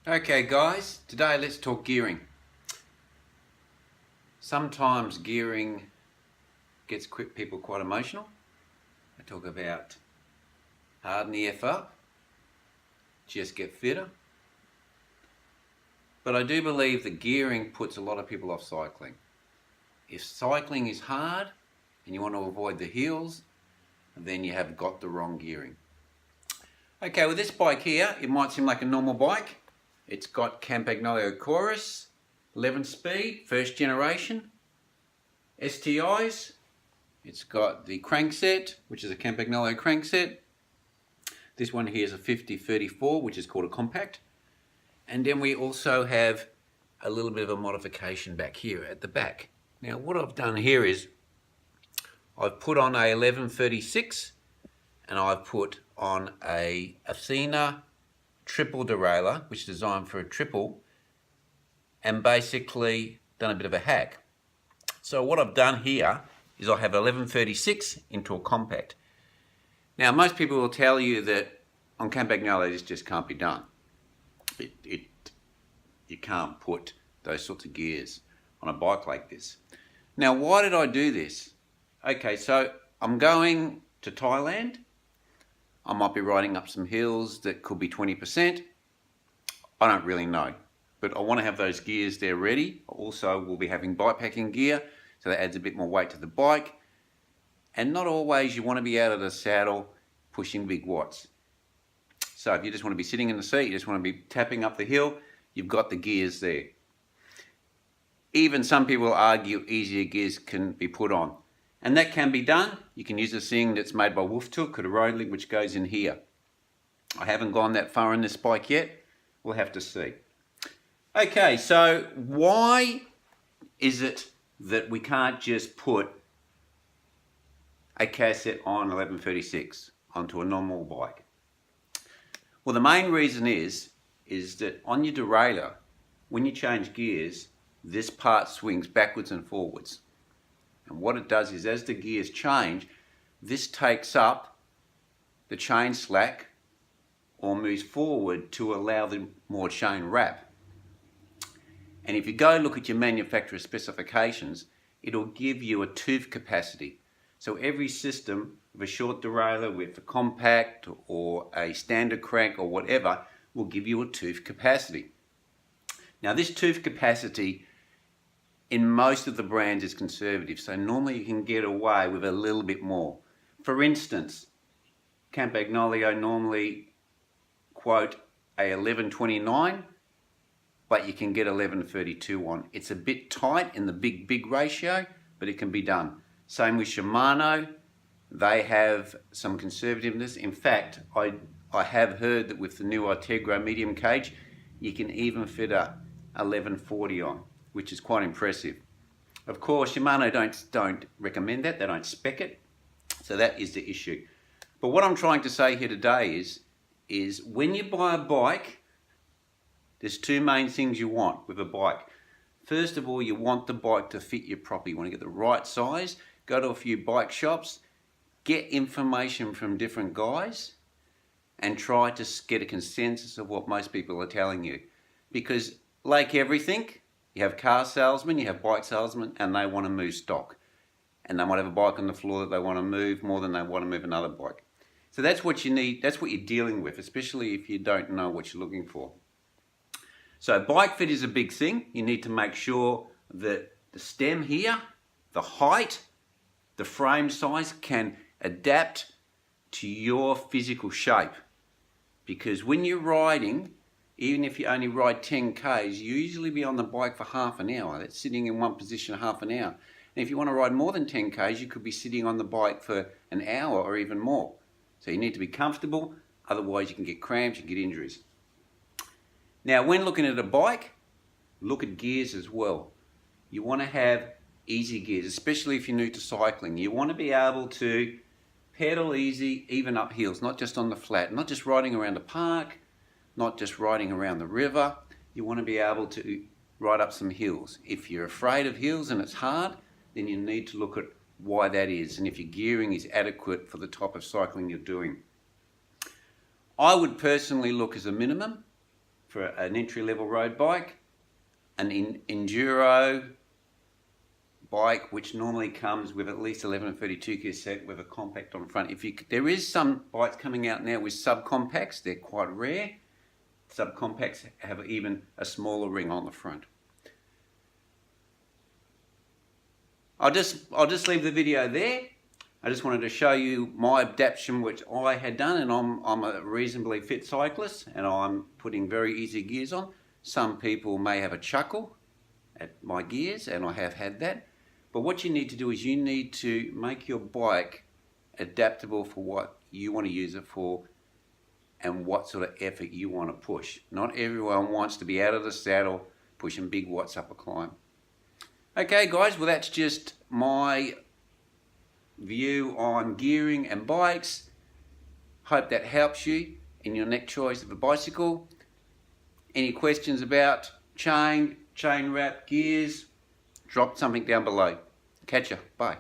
Okay guys, today let's talk gearing. Sometimes gearing gets people quite emotional. I talk about harden the F up, just get fitter. But I do believe that gearing puts a lot of people off cycling. If cycling is hard and you want to avoid the hills, then you have got the wrong gearing. Okay, with this bike here, it might seem like a normal bike. It's got Campagnolo Chorus, 11 speed, first generation, STIs. It's got the crankset, which is a Campagnolo crankset. This one here is a 5034, which is called a compact. And then we also have a little bit of a modification back here at the back. Now what I've done here is I've put on a 1136 and I've put on a Athena triple derailleur, which is designed for a triple, and basically done a bit of a hack. So what I've done here is I have 1136 into a compact. Now most people will tell you that on Campagnolo this just can't be done. You can't put those sorts of gears on a bike like this. Now why did I do this? Okay, so I'm going to Thailand. I might be riding up some hills that could be 20%. I don't really know, but I want to have those gears there ready. Also, we'll be having bike packing gear, so that adds a bit more weight to the bike. And not always you want to be out of the saddle pushing big watts. So if you just want to be sitting in the seat, you just want to be tapping up the hill, you've got the gears there. Even some people argue easier gears can be put on. And that can be done. You can use this thing that's made by Wolftook, a road link, which goes in here. I haven't gone that far in this bike yet. We'll have to see. Okay, so why is it that we can't just put a cassette on 1136 onto a normal bike? Well, the main reason is that on your derailleur, when you change gears, this part swings backwards and forwards. And what it does is as the gears change, this takes up the chain slack or moves forward to allow the more chain wrap. And if you go look at your manufacturer's specifications, it'll give you a tooth capacity. So every system of a short derailleur with a compact or a standard crank or whatever will give you a tooth capacity. Now this tooth capacity in most of the brands is conservative, so normally you can get away with a little bit more. For instance, Campagnolo normally quote a 1129, but you can get 1132 on. It's a bit tight in the big ratio, but it can be done. Same with Shimano, they have some conservativeness. In fact, I have heard that with the new Artegra medium cage, you can even fit a 1140 on, which is quite impressive. Of course, Shimano don't recommend that, they don't spec it, so that is the issue. But what I'm trying to say here today is when you buy a bike, there's two main things you want with a bike. First of all, you want the bike to fit you properly. You want to get the right size, go to a few bike shops, get information from different guys, and try to get a consensus of what most people are telling you. Because like everything, you have car salesmen, you have bike salesmen, and they want to move stock. And they might have a bike on the floor that they want to move more than they want to move another bike. So that's what you need, that's what you're dealing with, especially if you don't know what you're looking for. So bike fit is a big thing. You need to make sure that the stem here, the height, the frame size can adapt to your physical shape. Because when you're riding, even if you only ride 10 Ks, you usually be on the bike for half an hour. That's sitting in one position half an hour. And if you want to ride more than 10 Ks, you could be sitting on the bike for an hour or even more. So you need to be comfortable, otherwise you can get cramps, you can get injuries. Now when looking at a bike, look at gears as well. You want to have easy gears, especially if you're new to cycling. You want to be able to pedal easy, even up hills, not just on the flat, not just riding around the park, not just riding around the river. You want to be able to ride up some hills. If you're afraid of hills and it's hard, then you need to look at why that is and if your gearing is adequate for the type of cycling you're doing. I would personally look as a minimum for an entry-level road bike, an enduro bike which normally comes with at least 1132 cassette with a compact on front. There is some bikes coming out now with subcompacts. They're quite rare. Subcompacts have even a smaller ring on the front. I'll just leave the video there. I just wanted to show you my adaptation which I had done, and I'm a reasonably fit cyclist and I'm putting very easy gears on. Some people may have a chuckle at my gears, and I have had that. But what you need to do is you need to make your bike adaptable for what you want to use it for and what sort of effort you want to push. Not everyone wants to be out of the saddle pushing big watts up a climb. Okay guys, well that's just my view on gearing and bikes. Hope that helps you in your next choice of a bicycle. Any questions about chain wrap, gears, drop something down below. Catch ya. Bye.